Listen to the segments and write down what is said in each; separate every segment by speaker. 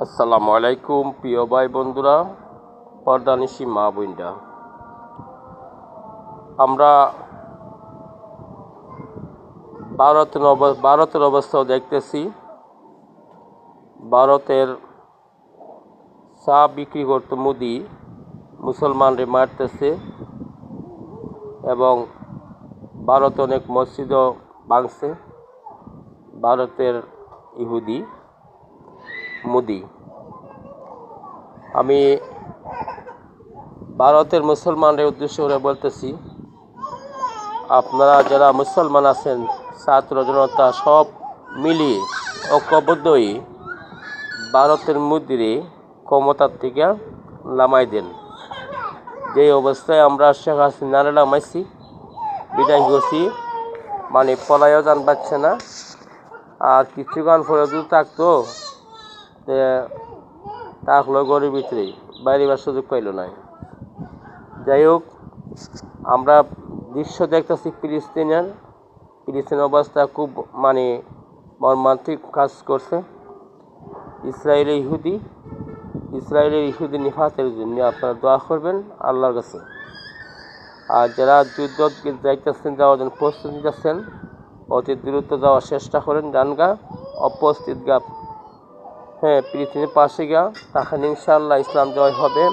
Speaker 1: আসসালামু আলাইকুম প্রিয় ভাই বন্ধুরা, পর্দানিশি মা বোনরা, আমরা ভারতের অবস্থাও দেখতেছি। ভারতের চা বিক্রি করতে মোদি মুসলমানরে মারতেছে এবং ভারতে অনেক মসজিদও ভাঙছে। ভারতের ইহুদি মোদি। আমি ভারতের মুসলমানদের উদ্দেশ্য করে বলতেছি, আপনারা যারা মুসলমান আছেন, ছাত্র জনতা সব মিলিয়ে ঐক্যবদ্ধ হয়ে ভারতের মোদিরে ক্ষমতার থেকে নামাই দেন। যে অবস্থায় আমরা শেখ হাসিনারে নামাইছি, বিদায় করছি, মানে পলায়ও যান পাচ্ছে না। আর কিছুক্ষণ পরে যদি থাকতো থাকলো গরিব ভিতরেই, বাইরেবার সুযোগ পাইল না। যাই হোক, আমরা দৃশ্য দেখতেছি ফিলিস্তিনের অবস্থা খুব মর্মান্তিক কাজ করছে। ইসরায়েলের ইহুদি নিফাতের জন্য আপনারা দোয়া করবেন আল্লাহর কাছে। আর যারা যুদ্ধ যাইতেছেন, যাওয়ার জন্য প্রস্তুতি নিতেছেন, অতি দ্রুত যাওয়ার চেষ্টা করেন। জানগা অপস্থিত গা, ফিলিস্তিনের পাশে গা, তখন ইনশাআল্লাহ ইসলাম জয় হবে,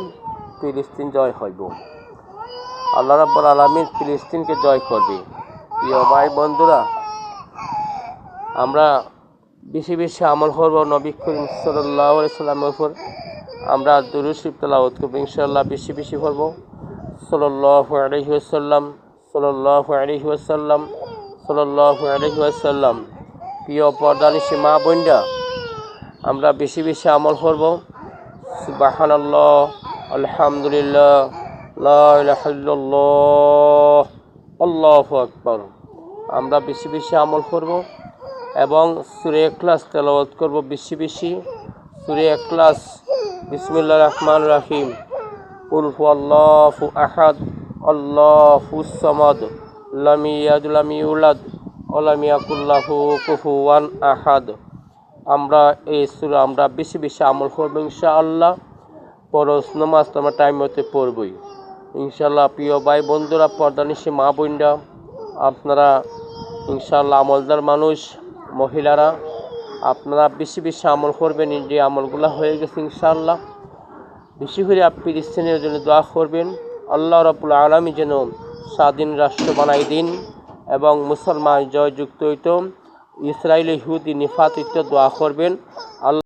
Speaker 1: ফিলিস্তিন জয় হইব। আল্লাহ রাব্বুল আলামিন ফিলিস্তিনকে জয় করবে। প্রিয় ভাই বন্ধুরা, আমরা বেশি বেশি আমল করব নবী করিম সাল্লাল্লাহু আলাইহি সাল্লামের উপর। আমরা দুরূদ শরীফ তেলাওয়াত করব ইনশাআল্লাহ, বেশি বেশি করব। সাল্লাল্লাহু আলাইহি ওয়াসাল্লাম, সাল্লাল্লাহু আলাইহি ওয়াসাল্লাম, সাল্লাল্লাহু আলাইহি ওয়াসাল্লাম। প্রিয় পর্দানিশি মা বোনরা, আমরা বেশি বেশি আমল করব। সুবহানাল্লাহ, আলহামদুলিল্লাহ, লা ইলাহা ইল্লাল্লাহ, আল্লাহু আকবার। আমরা বেশি বেশি আমল করব এবং সূরা ইখলাস তেলাওয়াত করব বেশি বেশি। সূরা ইখলাস, বিসমিল্লাহির রহমানির রহিম, কুল হুয়াল্লাহু আহাদ, আল্লাহুস সামাদ, লাম ইয়ালিদ ওয়া লাম ইউলাদ ওয়া লাম ইয়াকুল লাহু কুফুওয়ান আহাদ। আমরা এই সূরা আমরা বেশি বেশি আমল করব ইনশাআল্লাহ। ফরজ নামাজ তো আমরা টাইম মতো পড়বই ইনশাআল্লাহ। প্রিয় ভাই বন্ধুরা, পর্দানিশি মা বোনরা, আপনারা ইনশাআল্লাহ আমলদার মানুষ, মহিলারা, আপনারা বেশি বেশি আমল করবেন। যে আমলগুলো হয়ে গেছে ইনশাআল্লাহ, বেশি করে ফিলিস্তিনের জন্য দোয়া করবেন। আল্লাহ রাব্বুল আলামিন যেন স্বাধীন রাষ্ট্র বানাই দিন এবং মুসলমান জয়যুক্ত হইত, ইসরায়েলি ইহুদি নিফাত দোয়া করবেন। আল্লাহ